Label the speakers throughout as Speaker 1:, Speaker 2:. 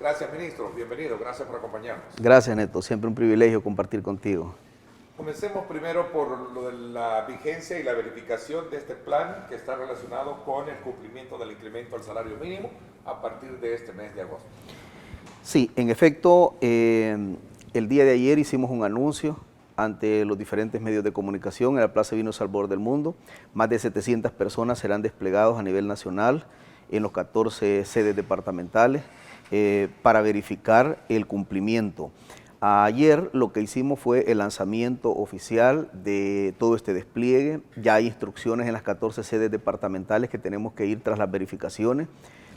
Speaker 1: Gracias, ministro. Bienvenido. Gracias por acompañarnos.
Speaker 2: Gracias, Neto. Siempre un privilegio compartir contigo.
Speaker 1: Comencemos primero por lo de la vigencia y la verificación de este plan que está relacionado con el cumplimiento del incremento al salario mínimo a partir de este mes de agosto.
Speaker 2: Sí, en efecto, el día de ayer hicimos un anuncio ante los diferentes medios de comunicación en la Plaza Vinos al Borde del Mundo. Más de 700 personas serán desplegados a nivel nacional en los 14 sedes departamentales para verificar el cumplimiento. Ayer lo que hicimos fue el lanzamiento oficial de todo este despliegue. Ya hay instrucciones en las 14 sedes departamentales que tenemos que ir tras las verificaciones.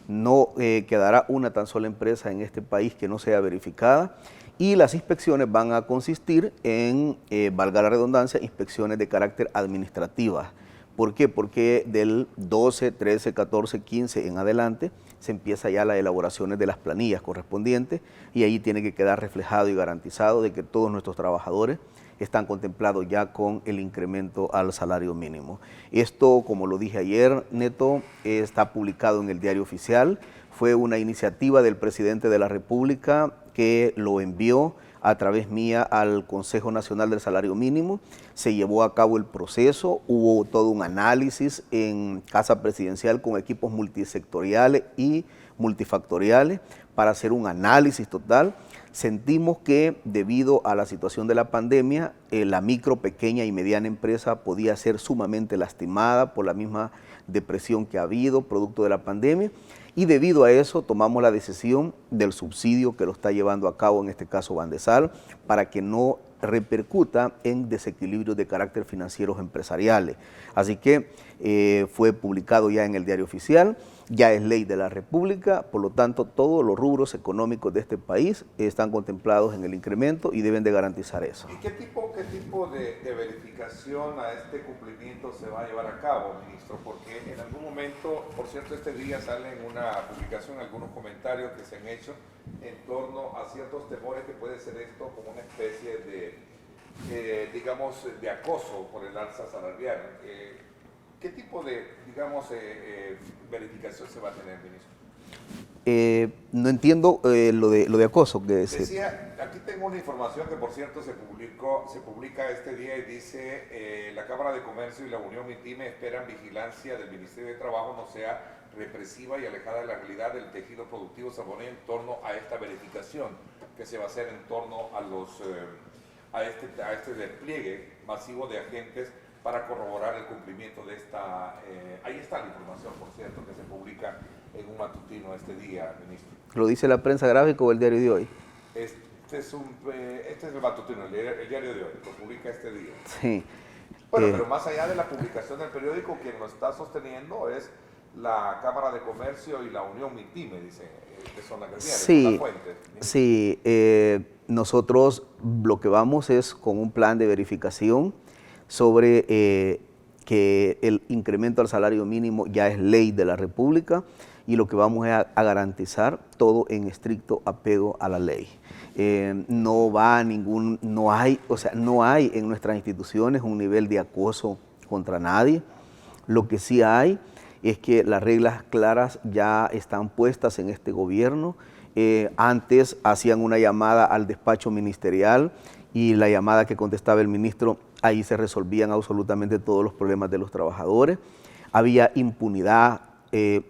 Speaker 2: No quedará una tan sola empresa en este país que no sea verificada y las inspecciones van a consistir en, valga la redundancia, inspecciones de carácter administrativa. ¿Por qué? Porque del 12, 13, 14, 15 en adelante se empieza ya las elaboraciones de las planillas correspondientes y ahí tiene que quedar reflejado y garantizado de que todos nuestros trabajadores están contemplados ya con el incremento al salario mínimo. Esto, como lo dije ayer, Neto, está publicado en el Diario Oficial. Fue una iniciativa del presidente de la República que lo envió a través mía al Consejo Nacional del Salario Mínimo. Se llevó a cabo el proceso, hubo todo un análisis en Casa Presidencial con equipos multisectoriales y multifactoriales para hacer un análisis total. Sentimos que debido a la situación de la pandemia, la micro, pequeña y mediana empresa podía ser sumamente lastimada por la misma depresión que ha habido producto de la pandemia y debido a eso tomamos la decisión del subsidio que lo está llevando a cabo en este caso Bandesal para que no repercuta en desequilibrios de carácter financieros empresariales. Así que fue publicado ya en el Diario Oficial, ya es ley de la República, por lo tanto todos los rubros económicos de este país están contemplados en el incremento y deben de garantizar eso.
Speaker 1: ¿Y qué tipo de verificación a este cumplimiento se va a llevar a cabo, ministro? Porque en algún momento, por cierto, este día sale en una publicación algunos comentarios que se han hecho en torno a ciertos temores que puede ser esto como una especie de digamos, de acoso por el alza salarial. ¿Qué tipo de, digamos, verificación se va a tener, ministro?
Speaker 2: No entiendo lo de acoso. Que
Speaker 1: Decía, aquí tengo una información que por cierto se publica este día y dice la Cámara de Comercio y la Unión MIPYME esperan vigilancia del Ministerio de Trabajo no sea represiva y alejada de la realidad del tejido productivo salvadoreño en torno a esta verificación que se va a hacer en torno a este despliegue masivo de agentes para corroborar el cumplimiento de esta... ahí está la información, por cierto, que se publica en un matutino este día, ministro.
Speaker 2: ¿Lo dice la prensa gráfica o el diario de hoy?
Speaker 1: Este es el matutino, el diario de hoy, lo publica este día.
Speaker 2: Sí.
Speaker 1: Bueno, pero más allá de la publicación del periódico, quien lo está sosteniendo es la Cámara de Comercio y la Unión MIPYME, dicen, que son las gremiales,
Speaker 2: sí,
Speaker 1: son las fuentes.
Speaker 2: Sí, nosotros lo que vamos es con un plan de verificación sobre que el incremento al salario mínimo ya es ley de la República y lo que vamos es a garantizar todo en estricto apego a la ley. No hay en nuestras instituciones un nivel de acoso contra nadie. Lo que sí hay es que las reglas claras ya están puestas en este gobierno. Antes hacían una llamada al despacho ministerial y la llamada que contestaba el ministro, ahí se resolvían absolutamente todos los problemas de los trabajadores. Había impunidad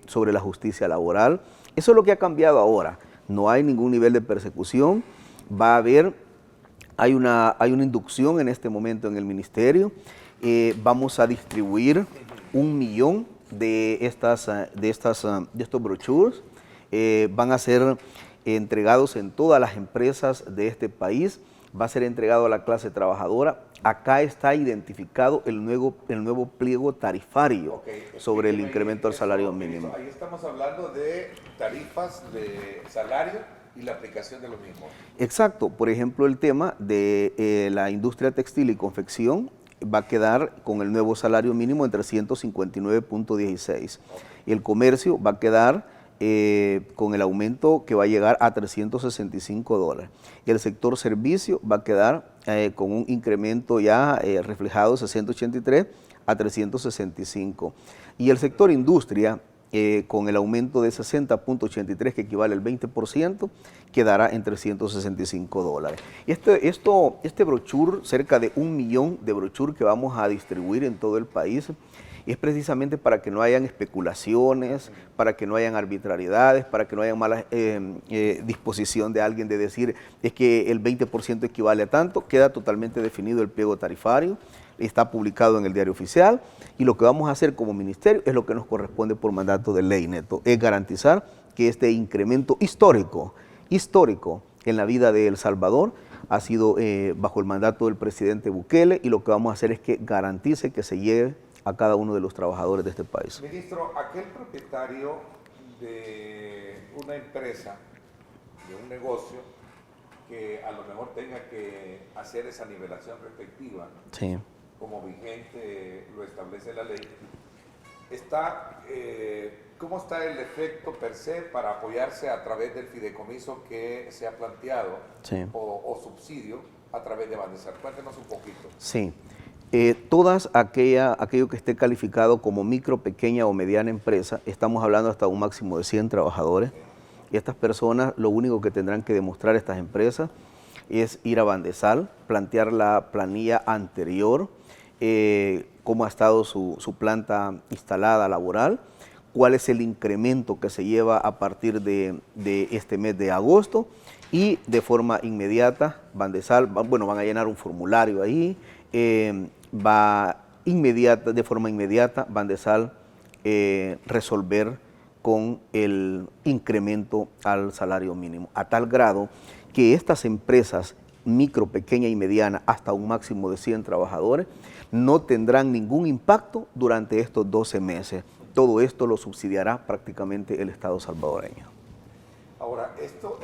Speaker 2: sobre la justicia laboral. Eso es lo que ha cambiado ahora. No hay ningún nivel de persecución. Hay una inducción en este momento en el ministerio. Vamos a distribuir 1 millón de estos brochures. Van a ser entregados en todas las empresas de este país. Va a ser entregado a la clase trabajadora. Acá está identificado el nuevo pliego tarifario sobre el incremento al salario mínimo.
Speaker 1: Ahí estamos hablando de tarifas de salario y la aplicación de los mismos.
Speaker 2: Exacto. Por ejemplo, el tema de la industria textil y confección va a quedar con el nuevo salario mínimo en 359.16. Y el comercio va a quedar con el aumento que va a llegar a $365. Y el sector servicio va a quedar con un incremento ya reflejado de 683 a 365. Y el sector industria con el aumento de 60.83, que equivale al 20%, quedará en $365. Y este brochure, cerca de 1 millón de brochures que vamos a distribuir en todo el país, es precisamente para que no hayan especulaciones, para que no hayan arbitrariedades, para que no haya mala disposición de alguien de decir es que el 20% equivale a tanto. Queda totalmente definido el pliego tarifario, está publicado en el Diario Oficial, y lo que vamos a hacer como ministerio es lo que nos corresponde por mandato de ley, Neto, es garantizar que este incremento histórico en la vida de El Salvador ha sido bajo el mandato del presidente Bukele, y lo que vamos a hacer es que garantice que se lleve a cada uno de los trabajadores de este país.
Speaker 1: Ministro, aquel propietario de una empresa, de un negocio, que a lo mejor tenga que hacer esa nivelación respectiva,
Speaker 2: sí,
Speaker 1: como vigente lo establece la ley, ¿cómo está el efecto per se para apoyarse a través del fideicomiso que se ha planteado,
Speaker 2: sí,
Speaker 1: o subsidio a través de Bandesal? Cuéntenos un poquito.
Speaker 2: Sí. Aquello que esté calificado como micro, pequeña o mediana empresa, estamos hablando hasta un máximo de 100 trabajadores. Y estas personas, lo único que tendrán que demostrar estas empresas es ir a Bandesal, plantear la planilla anterior, cómo ha estado su planta instalada laboral, cuál es el incremento que se lleva a partir de este mes de agosto, y de forma inmediata Bandesal, van a llenar un formulario ahí, de forma inmediata Bandesal resolver con el incremento al salario mínimo, a tal grado que estas empresas micro, pequeña y mediana, hasta un máximo de 100 trabajadores, no tendrán ningún impacto durante estos 12 meses. Todo esto lo subsidiará prácticamente el Estado salvadoreño.
Speaker 1: Ahora, esto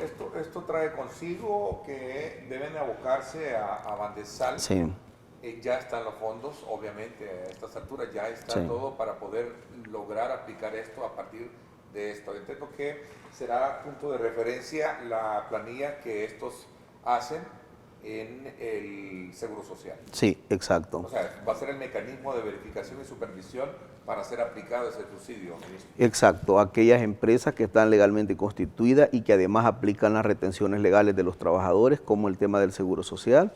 Speaker 1: trae consigo que deben abocarse a Bandesal.
Speaker 2: Sí.
Speaker 1: Ya están los fondos, obviamente, a estas alturas ya está todo para poder lograr aplicar esto a partir de esto. Entiendo que será punto de referencia la planilla que estos hacen en el Seguro Social.
Speaker 2: Sí, exacto.
Speaker 1: O sea, va a ser el mecanismo de verificación y supervisión para ser aplicado ese subsidio, ministro.
Speaker 2: Exacto, aquellas empresas que están legalmente constituidas y que además aplican las retenciones legales de los trabajadores, como el tema del Seguro Social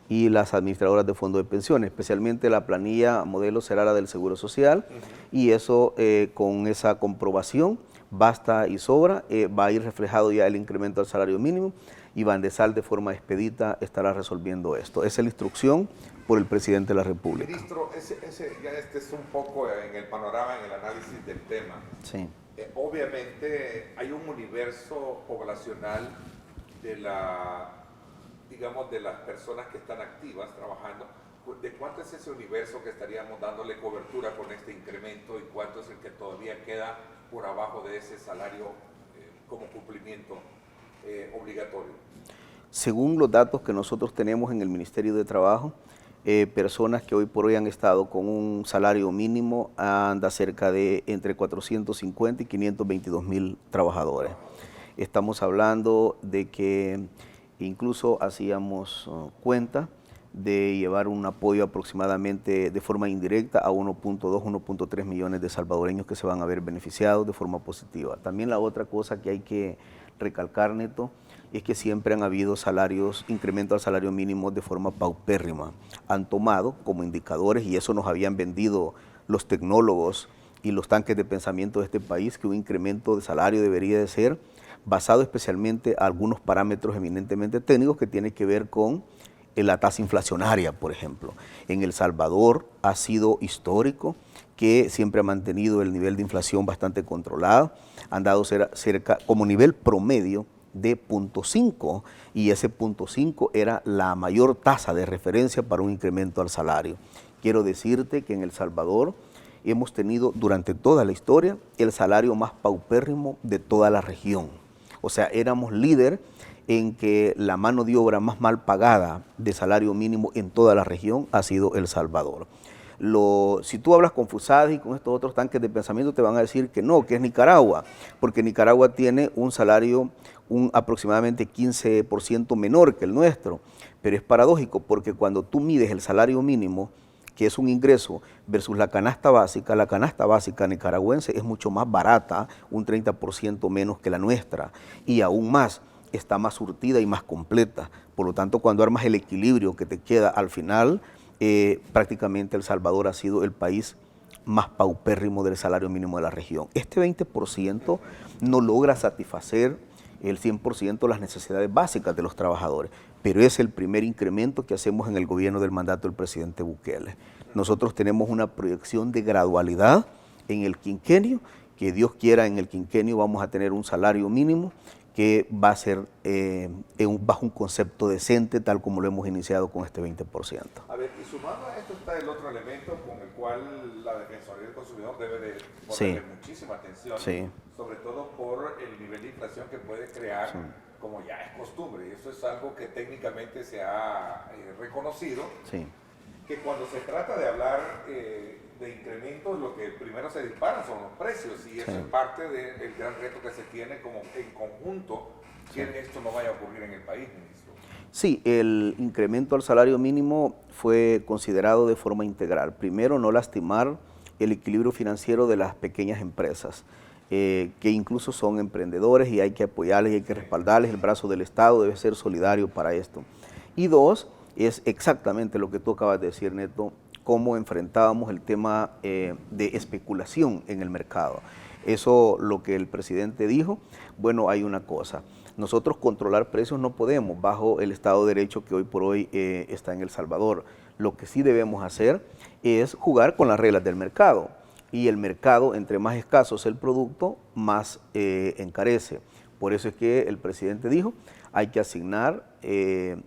Speaker 2: y las administradoras de fondos de pensiones, especialmente la planilla modelo será la del Seguro Social, y eso con esa comprobación basta y sobra, va a ir reflejado ya el incremento del salario mínimo, y Bandesal de forma expedita estará resolviendo esto. Esa es la instrucción por el presidente de la República.
Speaker 1: Ministro, ya es un poco en el panorama, en el análisis del tema.
Speaker 2: Sí.
Speaker 1: Obviamente hay un universo poblacional de las personas que están activas trabajando. ¿De cuánto es ese universo que estaríamos dándole cobertura con este incremento, y cuánto es el que todavía queda por abajo de ese salario como cumplimiento obligatorio?
Speaker 2: Según los datos que nosotros tenemos en el Ministerio de Trabajo, personas que hoy por hoy han estado con un salario mínimo anda cerca de entre 450 y 522,000 trabajadores. Estamos hablando de que incluso hacíamos cuenta de llevar un apoyo aproximadamente de forma indirecta a 1.2, 1.3 millones de salvadoreños que se van a ver beneficiados de forma positiva. También la otra cosa que hay que recalcar, Neto, es que siempre han habido incremento al salario mínimo de forma paupérrima. Han tomado como indicadores, y eso nos habían vendido los tecnólogos y los tanques de pensamiento de este país, que un incremento de salario debería de ser basado especialmente a algunos parámetros eminentemente técnicos que tienen que ver con la tasa inflacionaria, por ejemplo. En El Salvador ha sido histórico, que siempre ha mantenido el nivel de inflación bastante controlado, han dado cerca como nivel promedio de 0.5, y ese 0.5 era la mayor tasa de referencia para un incremento al salario. Quiero decirte que en El Salvador hemos tenido durante toda la historia el salario más paupérrimo de toda la región. O sea, éramos líder en que la mano de obra más mal pagada de salario mínimo en toda la región ha sido El Salvador. Si tú hablas con FUSADI y con estos otros tanques de pensamiento, te van a decir que no, que es Nicaragua, porque Nicaragua tiene un salario aproximadamente 15% menor que el nuestro. Pero es paradójico, porque cuando tú mides el salario mínimo que es un ingreso, versus la canasta básica nicaragüense es mucho más barata, un 30% menos que la nuestra, y aún más, está más surtida y más completa. Por lo tanto, cuando armas el equilibrio que te queda al final, prácticamente El Salvador ha sido el país más paupérrimo del salario mínimo de la región. Este 20% no logra satisfacer el 100% las necesidades básicas de los trabajadores, pero es el primer incremento que hacemos en el gobierno del mandato del presidente Bukele. Nosotros tenemos una proyección de gradualidad en el quinquenio, que Dios quiera en el quinquenio vamos a tener un salario mínimo que va a ser bajo un concepto decente, tal como lo hemos iniciado con este 20%.
Speaker 1: A ver, y sumado a esto está el otro elemento con el cual la Defensoría del Consumidor debe de ponerle muchísima atención, sobre todo por el nivel de inflación que puede crear, como ya es costumbre, y eso es algo que técnicamente se ha reconocido, que cuando se trata de hablar de incrementos, lo que primero se dispara son los precios, y eso es parte del gran reto que se tiene como en conjunto, que esto no vaya a ocurrir en el país, ministro.
Speaker 2: Sí, el incremento al salario mínimo fue considerado de forma integral. Primero, no lastimar el equilibrio financiero de las pequeñas empresas, que incluso son emprendedores y hay que apoyarles y hay que respaldarles. El brazo del Estado debe ser solidario para esto. Y dos, es exactamente lo que tú acabas de decir, Neto, cómo enfrentábamos el tema de especulación en el mercado. Eso, lo que el presidente dijo, bueno, hay una cosa. Nosotros controlar precios no podemos bajo el Estado de Derecho que hoy por hoy está en El Salvador. Lo que sí debemos hacer es jugar con las reglas del mercado. Y el mercado, entre más escaso es el producto, más encarece. Por eso es que el presidente dijo, hay que asignar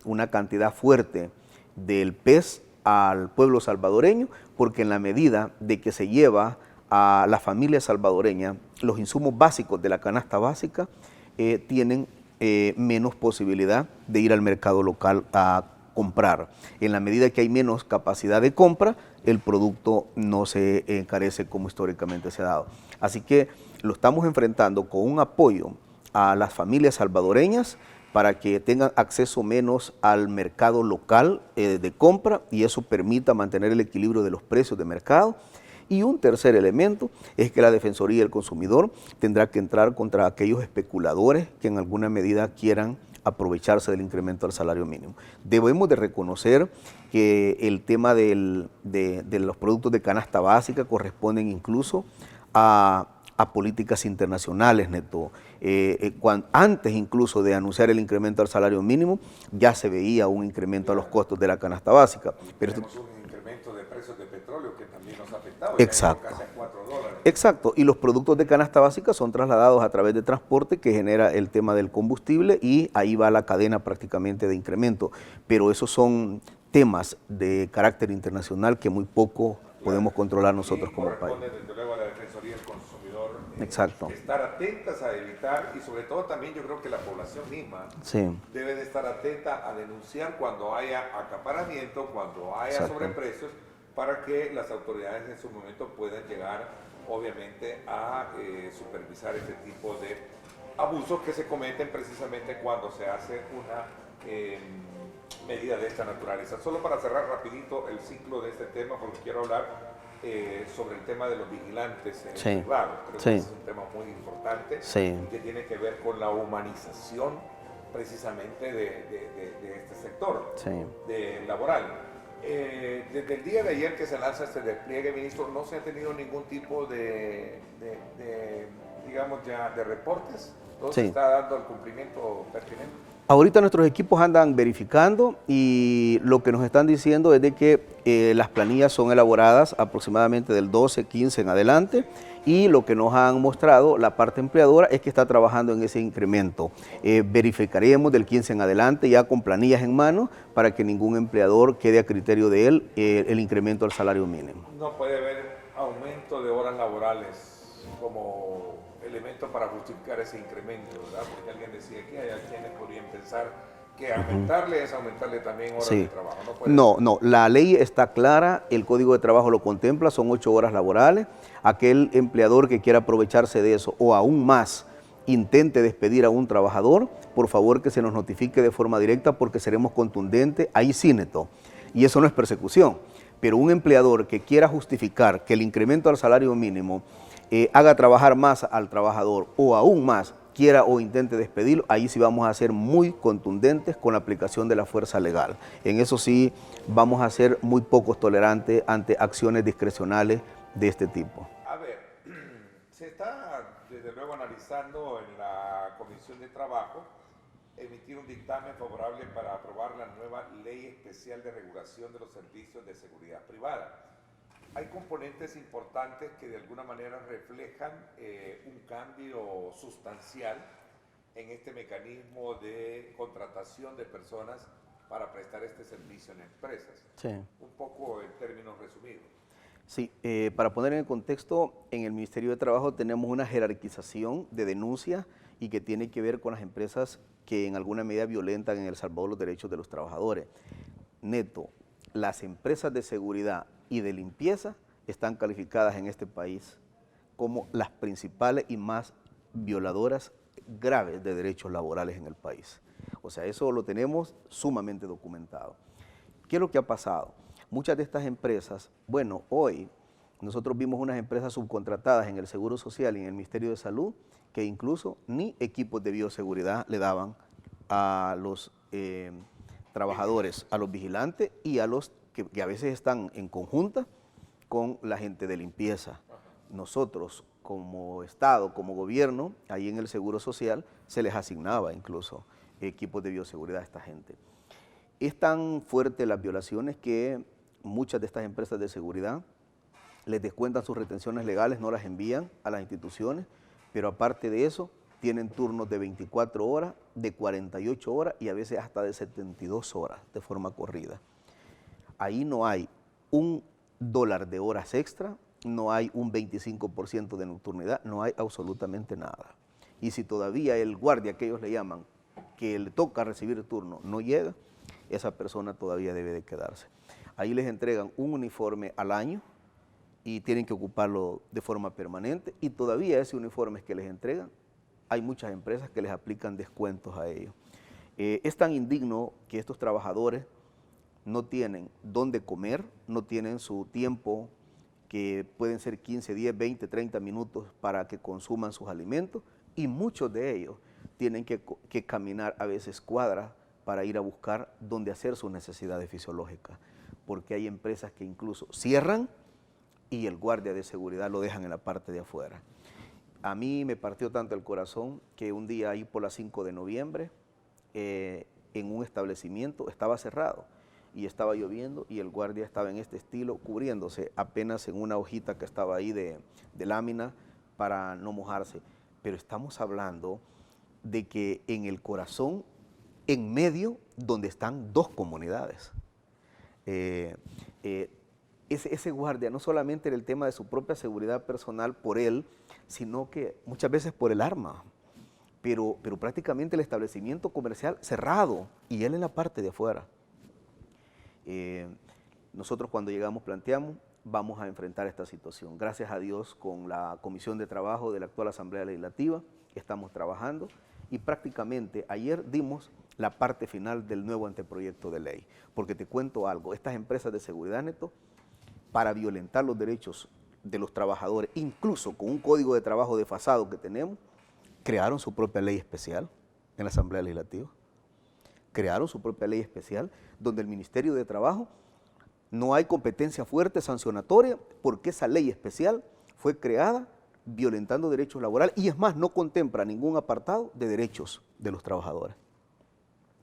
Speaker 2: una cantidad fuerte del PES al pueblo salvadoreño, porque en la medida de que se lleva a la familia salvadoreña los insumos básicos de la canasta básica, tienen menos posibilidad de ir al mercado local a comprar. En la medida que hay menos capacidad de compra, el producto no se encarece como históricamente se ha dado. Así que lo estamos enfrentando con un apoyo a las familias salvadoreñas para que tengan acceso menos al mercado local de compra, y eso permita mantener el equilibrio de los precios de mercado. Y un tercer elemento es que la Defensoría del Consumidor tendrá que entrar contra aquellos especuladores que en alguna medida quieran aprovecharse del incremento al salario mínimo. Debemos de reconocer que el tema de los productos de canasta básica corresponden incluso a políticas internacionales, Neto. Antes incluso de anunciar el incremento al salario mínimo, ya se veía un incremento a los costos de la canasta básica. Pero
Speaker 1: tenemos un incremento de precios de petróleo que también nos ha afectado.
Speaker 2: Exacto.
Speaker 1: Casi a $4.
Speaker 2: Exacto, y los productos de canasta básica son trasladados a través de transporte que genera el tema del combustible, y ahí va la cadena prácticamente de incremento. Pero esos son temas de carácter internacional que muy poco podemos controlar nosotros como país.
Speaker 1: Desde luego a la Defensoría del Consumidor estar atentas a evitar, y sobre todo también yo creo que la población misma debe de estar atenta a denunciar cuando haya acaparamiento, cuando haya sobreprecios, para que las autoridades en su momento puedan llegar obviamente a supervisar este tipo de abusos que se cometen precisamente cuando se hace una medida de esta naturaleza. Solo para cerrar rapidito el ciclo de este tema, porque quiero hablar sobre el tema de los vigilantes privados. Creo que es un tema muy importante que tiene que ver con la humanización precisamente de este sector laboral. Desde el día de ayer que se lanza este despliegue, ministro, ¿no se ha tenido ningún tipo digamos ya, de reportes? ¿No se está dando el cumplimiento pertinente?
Speaker 2: Ahorita nuestros equipos andan verificando, y lo que nos están diciendo es de que las planillas son elaboradas aproximadamente del 12, 15 en adelante, y lo que nos han mostrado la parte empleadora es que está trabajando en ese incremento. Verificaremos del 15 en adelante ya con planillas en mano para que ningún empleador quede a criterio de él el incremento al salario mínimo.
Speaker 1: No puede haber aumento de horas laborales como elemento para justificar ese incremento, ¿verdad? Porque alguien decía que hay quienes podrían pensar que aumentarle es aumentarle también horas de trabajo. No,
Speaker 2: la ley está clara, el Código de Trabajo lo contempla, son 8 horas laborales. Aquel empleador que quiera aprovecharse de eso o aún más intente despedir a un trabajador, por favor que se nos notifique de forma directa, porque seremos contundentes, ahí sí, Neto. Y eso no es persecución, Pero un empleador que quiera justificar que el incremento al salario mínimo haga trabajar más al trabajador o aún más quiera o intente despedirlo, ahí sí vamos a ser muy contundentes con la aplicación de la fuerza legal. En eso sí vamos a ser muy pocos tolerantes ante acciones discrecionales de este tipo.
Speaker 1: A ver, se está desde luego analizando en la Comisión de Trabajo emitir un dictamen favorable para aprobar la nueva Ley Especial de Regulación de los Servicios de Seguridad Privada. Hay componentes importantes que de alguna manera reflejan un cambio sustancial en este mecanismo de contratación de personas para prestar este servicio en empresas.
Speaker 2: Sí.
Speaker 1: Un poco en términos resumidos.
Speaker 2: Sí, para poner en contexto, en el Ministerio de Trabajo tenemos una jerarquización de denuncias y que tiene que ver con las empresas que en alguna medida violentan en El Salvador los derechos de los trabajadores. Neto, las empresas de seguridad y de limpieza están calificadas en este país como las principales y más violadoras graves de derechos laborales en el país. O sea, eso lo tenemos sumamente documentado. ¿Qué es lo que ha pasado? Muchas de estas empresas, bueno, hoy nosotros vimos unas empresas subcontratadas en el Seguro Social y en el Ministerio de Salud que incluso ni equipos de bioseguridad le daban a los trabajadores, a los vigilantes y a los que a veces están en conjunta con la gente de limpieza. Nosotros como Estado, como gobierno, ahí en el Seguro Social se les asignaba incluso equipos de bioseguridad a esta gente. Es tan fuerte las violaciones que muchas de estas empresas de seguridad les descuentan sus retenciones legales, no las envían a las instituciones, pero aparte de eso tienen turnos de 24 horas, de 48 horas y a veces hasta de 72 horas de forma corrida. Ahí no hay $1 de horas extra, no hay un 25% de nocturnidad, no hay absolutamente nada. Y si todavía el guardia, que ellos le llaman, que le toca recibir el turno, no llega, esa persona todavía debe de quedarse. Ahí les entregan un uniforme al año y tienen que ocuparlo de forma permanente y todavía ese uniforme que les entregan, hay muchas empresas que les aplican descuentos a ellos. Es tan indigno que estos trabajadores no tienen dónde comer, no tienen su tiempo, que pueden ser 15, 10, 20, 30 minutos para que consuman sus alimentos y muchos de ellos tienen que caminar a veces cuadras para ir a buscar dónde hacer sus necesidades fisiológicas, porque hay empresas que incluso cierran y el guardia de seguridad lo dejan en la parte de afuera. A mí me partió tanto el corazón que un día ahí por las 5 de noviembre en un establecimiento estaba cerrado y estaba lloviendo y el guardia estaba en este estilo cubriéndose apenas en una hojita que estaba ahí de lámina para no mojarse. Pero estamos hablando de que en el corazón, en medio donde están dos comunidades. Ese guardia no solamente era el tema de su propia seguridad personal por él, sino que muchas veces por el arma, pero prácticamente el establecimiento comercial cerrado y él en la parte de afuera. Nosotros cuando llegamos planteamos, vamos a enfrentar esta situación. Gracias a Dios con la Comisión de Trabajo de la actual Asamblea Legislativa estamos trabajando y prácticamente ayer dimos la parte final del nuevo anteproyecto de ley. Porque te cuento algo, estas empresas de seguridad, Neto, para violentar los derechos de los trabajadores, incluso con un código de trabajo desfasado que tenemos, crearon su propia ley especial en la Asamblea Legislativa. Crearon su propia ley especial donde el Ministerio de Trabajo no hay competencia fuerte sancionatoria porque esa ley especial fue creada violentando derechos laborales y es más, no contempla ningún apartado de derechos de los trabajadores.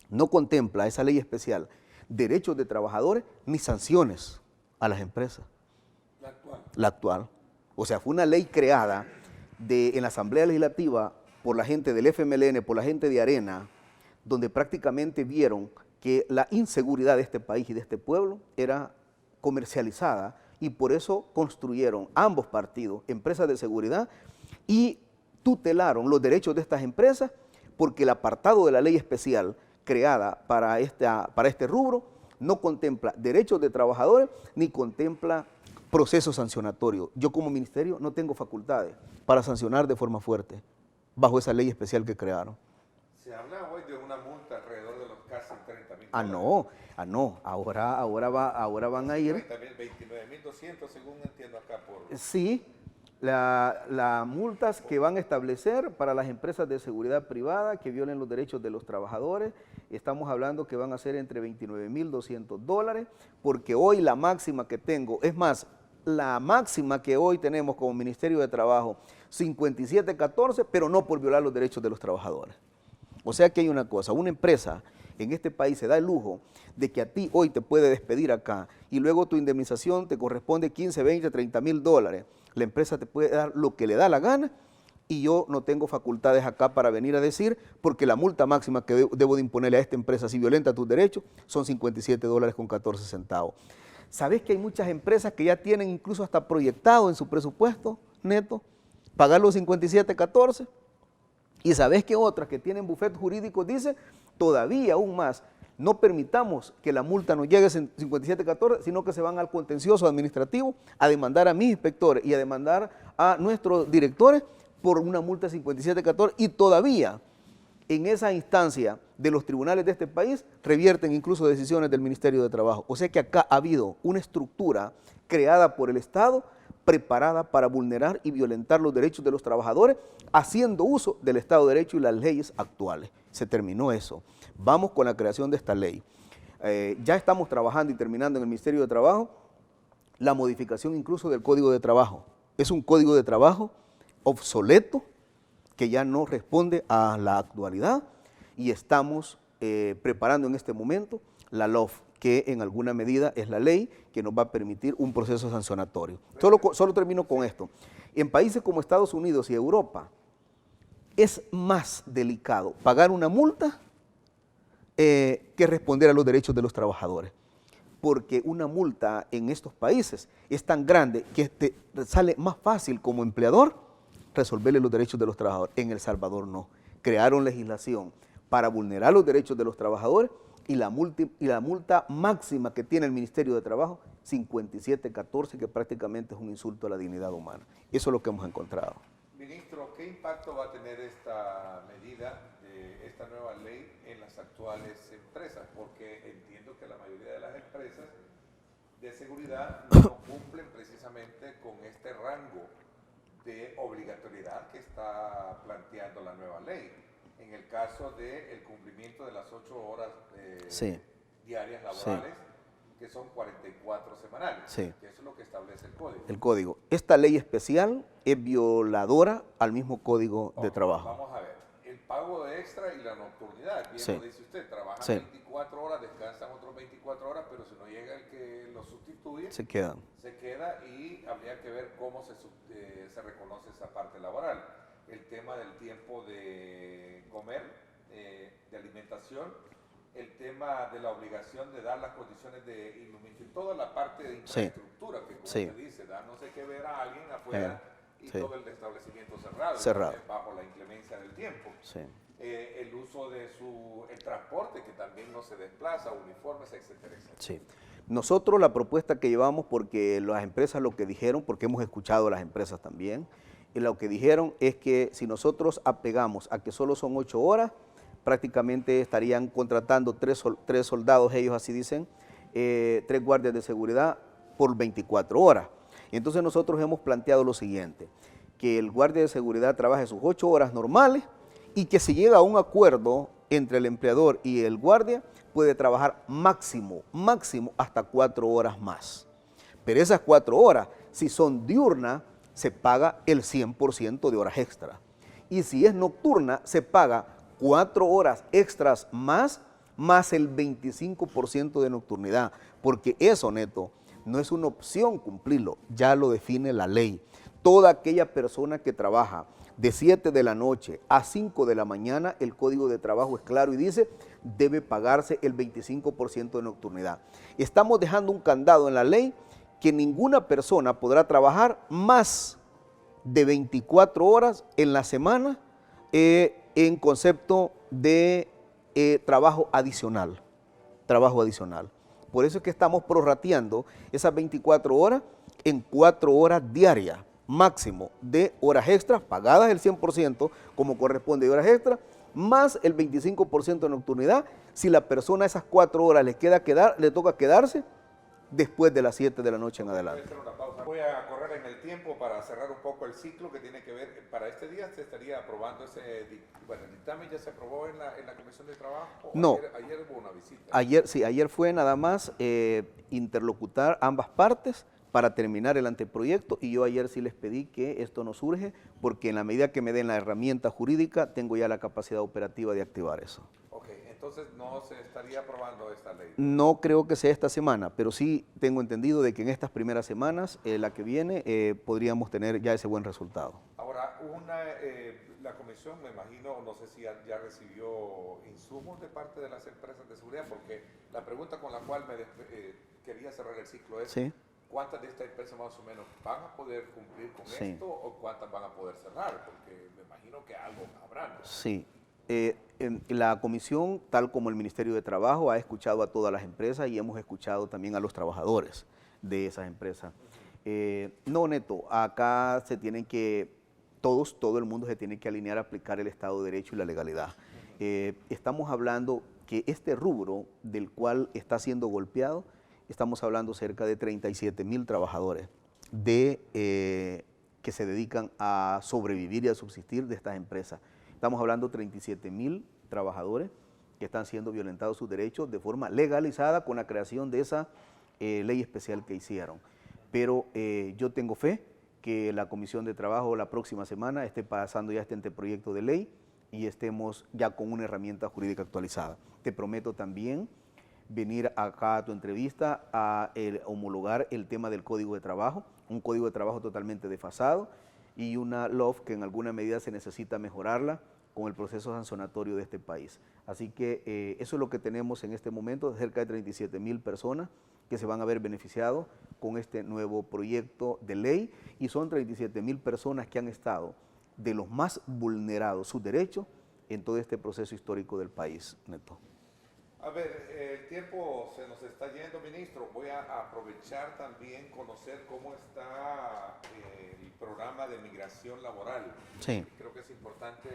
Speaker 2: No contempla esa ley especial derechos de trabajadores ni sanciones a las empresas.
Speaker 1: La actual.
Speaker 2: La actual. O sea, fue una ley creada en la Asamblea Legislativa por la gente del FMLN, por la gente de Arena, donde prácticamente vieron que la inseguridad de este país y de este pueblo era comercializada y por eso construyeron ambos partidos empresas de seguridad y tutelaron los derechos de estas empresas porque el apartado de la ley especial creada para este rubro no contempla derechos de trabajadores ni contempla procesos sancionatorios. Yo como ministerio no tengo facultades para sancionar de forma fuerte bajo esa ley especial que crearon.
Speaker 1: Se habla hoy de una multa alrededor de los casi $30,000.
Speaker 2: Ah, no. Ah, no, ahora van a ir.
Speaker 1: 29.200 según entiendo acá por...
Speaker 2: Sí, las multas que van a establecer para las empresas de seguridad privada que violen los derechos de los trabajadores, estamos hablando que van a ser entre $29.200, porque hoy la máxima que tengo, es más, la máxima que hoy tenemos como Ministerio de Trabajo, 5714, pero no por violar los derechos de los trabajadores. O sea que hay una cosa, una empresa en este país se da el lujo de que a ti hoy te puede despedir acá y luego tu indemnización te corresponde 15, 20, 30 mil dólares. La empresa te puede dar lo que le da la gana y yo no tengo facultades acá para venir a decir, porque la multa máxima que debo de imponerle a esta empresa si violenta tus derechos son $57.14. ¿Sabes que hay muchas empresas que ya tienen incluso hasta proyectado en su presupuesto neto pagar los 57.14? Y sabes que otras que tienen bufetes jurídicos dicen todavía aún más, no permitamos que la multa nos llegue a 57.14, sino que se van al contencioso administrativo a demandar a mis inspectores y a demandar a nuestros directores por una multa de 57.14 y todavía en esa instancia de los tribunales de este país revierten incluso decisiones del Ministerio de Trabajo. O sea que acá ha habido una estructura creada por el Estado preparada para vulnerar y violentar los derechos de los trabajadores, haciendo uso del Estado de Derecho y las leyes actuales. Se terminó eso. Vamos con la creación de esta ley. Ya estamos trabajando y terminando en el Ministerio de Trabajo la modificación incluso del Código de Trabajo. Es un Código de Trabajo obsoleto que ya no responde a la actualidad y estamos preparando en este momento la LOF, que en alguna medida es la ley que nos va a permitir un proceso sancionatorio. Solo termino con esto. En países como Estados Unidos y Europa es más delicado pagar una multa que responder a los derechos de los trabajadores, porque una multa en estos países es tan grande que te sale más fácil como empleador resolverle los derechos de los trabajadores. En El Salvador no. Crearon legislación para vulnerar los derechos de los trabajadores y la multa máxima que tiene el Ministerio de Trabajo, 57.14, que prácticamente es un insulto a la dignidad humana. Eso es lo que hemos encontrado.
Speaker 1: Ministro, ¿qué impacto va a tener esta medida de esta nueva ley en las actuales empresas? Porque entiendo que la mayoría de las empresas de seguridad no cumplen precisamente con este rango de obligatoriedad que está planteando la nueva ley. En el caso del cumplimiento de las 8 horas diarias laborales, que son 44 semanales, que eso es lo que establece el código.
Speaker 2: El código. Esta ley especial es violadora al mismo código de trabajo.
Speaker 1: Vamos a ver, el pago de extra y la nocturnidad, bien lo dice usted, trabajan 24 horas, descansan otras 24 horas, pero si no llega el que lo sustituye, se queda y habría que ver cómo se reconoce esa parte laboral. El tema del tiempo de comer, de alimentación, el tema de la obligación de dar las condiciones de iluminación, toda la parte de infraestructura que como se dice, da no sé qué ver a alguien afuera y todo el establecimiento cerrado. Bajo la inclemencia del tiempo. El uso de el transporte que también no se desplaza, uniformes, etcétera, etcétera.
Speaker 2: Nosotros la propuesta que llevamos, porque las empresas lo que dijeron, porque hemos escuchado a las empresas también, y lo que dijeron es que si nosotros apegamos a que solo son 8 horas, prácticamente estarían contratando 3 soldados, ellos así dicen, 3 guardias de seguridad por 24 horas. Y entonces nosotros hemos planteado lo siguiente, que el guardia de seguridad trabaje sus 8 horas normales y que si llega a un acuerdo entre el empleador y el guardia, puede trabajar máximo hasta 4 horas más. Pero esas 4 horas, si son diurnas, se paga el 100% de horas extra. Y si es nocturna, se paga 4 horas extras más el 25% de nocturnidad, porque eso, neto, no es una opción cumplirlo, ya lo define la ley. Toda aquella persona que trabaja de 7 de la noche a 5 de la mañana, el Código de Trabajo es claro y dice, debe pagarse el 25% de nocturnidad. Estamos dejando un candado en la ley que ninguna persona podrá trabajar más de 24 horas en la semana en concepto de trabajo adicional. Por eso es que estamos prorrateando esas 24 horas en 4 horas diarias, máximo de horas extras, pagadas el 100% como corresponde de horas extras, más el 25% de nocturnidad si la persona esas 4 horas le toca quedarse después de las 7 de la noche en adelante.
Speaker 1: Voy a hacer una pausa. Voy a correr en el tiempo para cerrar un poco el ciclo que tiene que ver, para este día se estaría aprobando ese, bueno, el dictamen ya se aprobó en la Comisión de Trabajo.
Speaker 2: No.
Speaker 1: Ayer hubo una visita.
Speaker 2: Ayer fue nada más interlocutar ambas partes para terminar el anteproyecto, y yo ayer sí les pedí que esto no surge, porque en la medida que me den la herramienta jurídica, tengo ya la capacidad operativa de activar eso.
Speaker 1: Ok, entonces no se estaría aprobando esta ley.
Speaker 2: No creo que sea esta semana, pero sí tengo entendido de que en estas primeras semanas, la que viene, podríamos tener ya ese buen resultado.
Speaker 1: Ahora, la comisión, me imagino, no sé si ya recibió insumos de parte de las empresas de seguridad, porque la pregunta con la cual quería cerrar el ciclo es,
Speaker 2: Sí.
Speaker 1: ¿cuántas de estas empresas más o menos van a poder cumplir con esto o cuántas van a poder cerrar? Porque me imagino que algo habrá, ¿no?
Speaker 2: Sí. La comisión, tal como el Ministerio de Trabajo, ha escuchado a todas las empresas y hemos escuchado también a los trabajadores de esas empresas. No, Neto, acá se tienen que, todo el mundo se tiene que alinear a aplicar el Estado de Derecho y la legalidad. Estamos hablando que este rubro del cual está siendo golpeado, estamos hablando cerca de 37,000 trabajadores que se dedican a sobrevivir y a subsistir de estas empresas. Estamos hablando de 37,000 trabajadores que están siendo violentados sus derechos de forma legalizada con la creación de esa ley especial que hicieron. Pero yo tengo fe que la Comisión de Trabajo la próxima semana esté pasando ya este anteproyecto de ley y estemos ya con una herramienta jurídica actualizada. Te prometo también venir acá a tu entrevista a homologar el tema del Código de Trabajo, un Código de Trabajo totalmente desfasado y una LOF que en alguna medida se necesita mejorarla con el proceso sancionatorio de este país. Así que eso es lo que tenemos en este momento, cerca de 37,000 personas que se van a ver beneficiados con este nuevo proyecto de ley, y son 37,000 personas que han estado de los más vulnerados sus derechos en todo este proceso histórico del país, Neto.
Speaker 1: A ver, el tiempo se nos está yendo, ministro. Voy a aprovechar también conocer cómo está el programa de migración laboral.
Speaker 2: Sí.
Speaker 1: Creo que es importante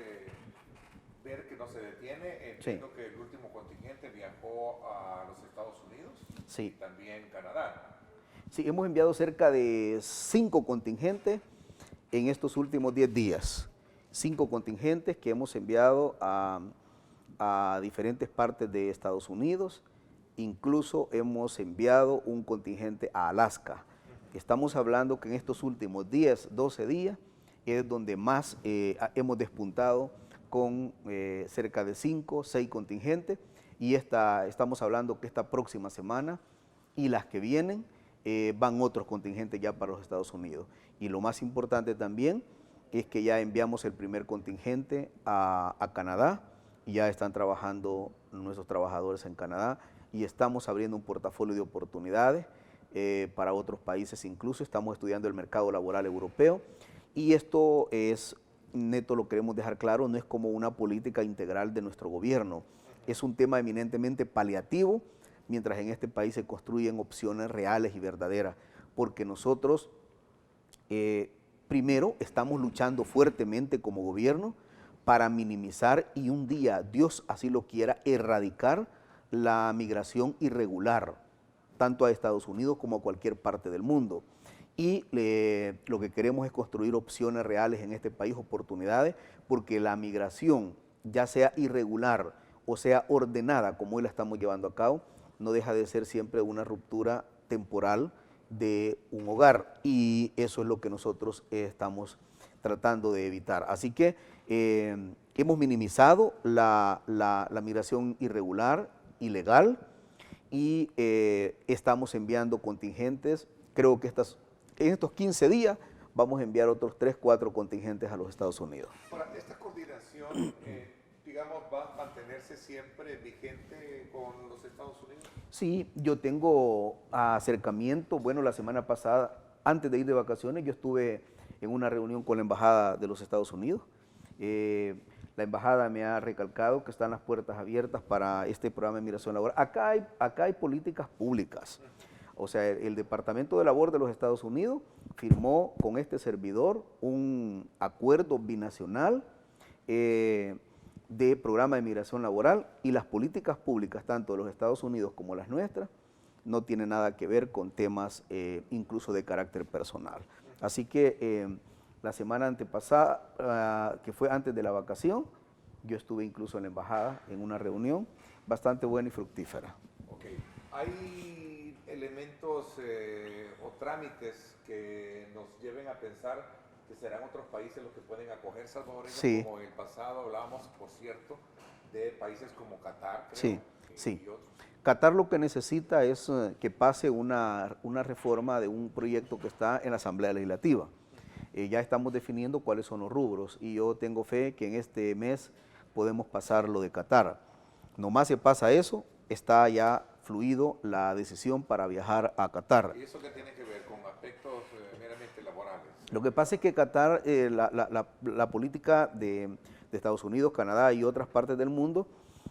Speaker 1: ver que no se detiene.
Speaker 2: Sí.
Speaker 1: Entiendo que el último contingente viajó a los Estados Unidos
Speaker 2: Sí.
Speaker 1: y también Canadá.
Speaker 2: Sí, hemos enviado cerca de 5 contingentes en estos últimos 10 días. 5 contingentes que hemos enviado a diferentes partes de Estados Unidos. Incluso hemos enviado un contingente a Alaska. Estamos hablando que en estos últimos 10, 12 días es donde más hemos despuntado con cerca de 5, 6 contingentes, y estamos hablando que esta próxima semana y las que vienen van otros contingentes ya para los Estados Unidos. Y lo más importante también es que ya enviamos el primer contingente a Canadá, y ya están trabajando nuestros trabajadores en Canadá, y estamos abriendo un portafolio de oportunidades para otros países. Incluso estamos estudiando el mercado laboral europeo, y esto es, Neto, lo queremos dejar claro, no es como una política integral de nuestro gobierno, es un tema eminentemente paliativo, mientras en este país se construyen opciones reales y verdaderas, porque nosotros primero estamos luchando fuertemente como gobierno para minimizar y un día, Dios así lo quiera, erradicar la migración irregular, tanto a Estados Unidos como a cualquier parte del mundo. Y lo que queremos es construir opciones reales en este país, oportunidades, porque la migración, ya sea irregular o sea ordenada, como hoy la estamos llevando a cabo, no deja de ser siempre una ruptura temporal de un hogar, y eso es lo que nosotros estamos tratando de evitar. Así que hemos minimizado la migración irregular, ilegal, y estamos enviando contingentes. Creo que en estos 15 días vamos a enviar otros 3, 4 contingentes a los Estados Unidos.
Speaker 1: Ahora, esta coordinación, digamos, va a mantenerse siempre vigente con los Estados Unidos.
Speaker 2: Sí, yo tengo acercamiento. Bueno, la semana pasada, antes de ir de vacaciones, yo estuve en una reunión con la Embajada de los Estados Unidos. La Embajada me ha recalcado que están las puertas abiertas para este programa de migración laboral. Acá hay políticas públicas. O sea, el Departamento de Labor de los Estados Unidos firmó con este servidor un acuerdo binacional de programa de migración laboral, y las políticas públicas, tanto de los Estados Unidos como las nuestras, no tienen nada que ver con temas incluso de carácter personal. Así que la semana antepasada, que fue antes de la vacación, yo estuve incluso en la embajada en una reunión bastante buena y fructífera.
Speaker 1: Ok. ¿Hay elementos o trámites que nos lleven a pensar que serán otros países los que pueden acoger salvadoreños?
Speaker 2: Sí.
Speaker 1: Como en el pasado hablábamos, por cierto, de países como Qatar, creo,
Speaker 2: Sí, sí.
Speaker 1: y otros.
Speaker 2: Qatar lo que necesita es que pase una reforma de un proyecto que está en la Asamblea Legislativa. Ya estamos definiendo cuáles son los rubros, y yo tengo fe que en este mes podemos pasar lo de Qatar. Nomás se pasa eso, está ya fluido la decisión para viajar a Qatar.
Speaker 1: ¿Y eso qué tiene que ver con aspectos meramente laborales?
Speaker 2: Lo que pasa es que Qatar, la política de Estados Unidos, Canadá y otras partes del mundo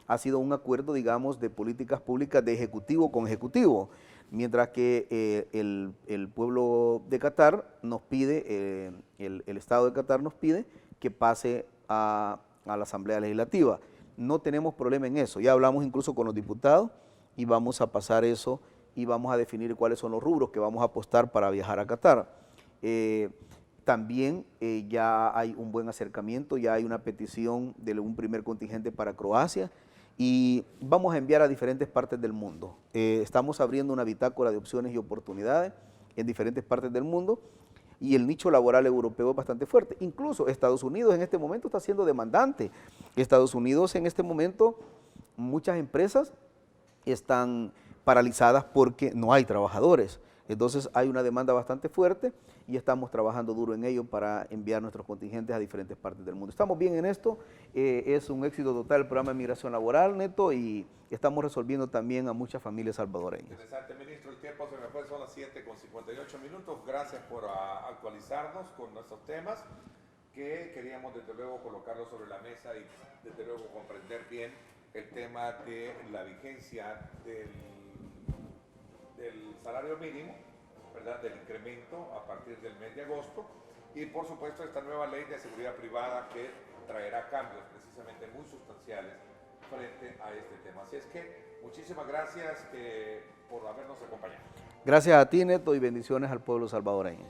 Speaker 2: ha sido un acuerdo, digamos, de políticas públicas de ejecutivo con ejecutivo, mientras que el pueblo de Qatar nos pide, el Estado de Qatar nos pide que pase a la Asamblea Legislativa. No tenemos problema en eso, ya hablamos incluso con los diputados y vamos a pasar eso y vamos a definir cuáles son los rubros que vamos a apostar para viajar a Qatar. También ya hay un buen acercamiento, ya hay una petición de un primer contingente para Croacia, y vamos a enviar a diferentes partes del mundo. Estamos abriendo una bitácora de opciones y oportunidades en diferentes partes del mundo, y el nicho laboral europeo es bastante fuerte. Incluso Estados Unidos en este momento está siendo demandante. Estados Unidos en este momento, muchas empresas están paralizadas porque no hay trabajadores. Entonces hay una demanda bastante fuerte y estamos trabajando duro en ello para enviar nuestros contingentes a diferentes partes del mundo. Estamos bien en esto, es un éxito total el programa de migración laboral, Neto, y estamos resolviendo también a muchas familias salvadoreñas.
Speaker 1: Interesante, ministro, el tiempo se me fue, son las 7:58. Gracias por actualizarnos con nuestros temas, que queríamos desde luego colocarlos sobre la mesa y desde luego comprender bien el tema de la vigencia del salario mínimo, ¿verdad? Del incremento a partir del mes de agosto, y por supuesto esta nueva ley de seguridad privada que traerá cambios precisamente muy sustanciales frente a este tema. Así es que muchísimas gracias por habernos acompañado.
Speaker 2: Gracias a ti, Neto, y bendiciones al pueblo salvadoreño.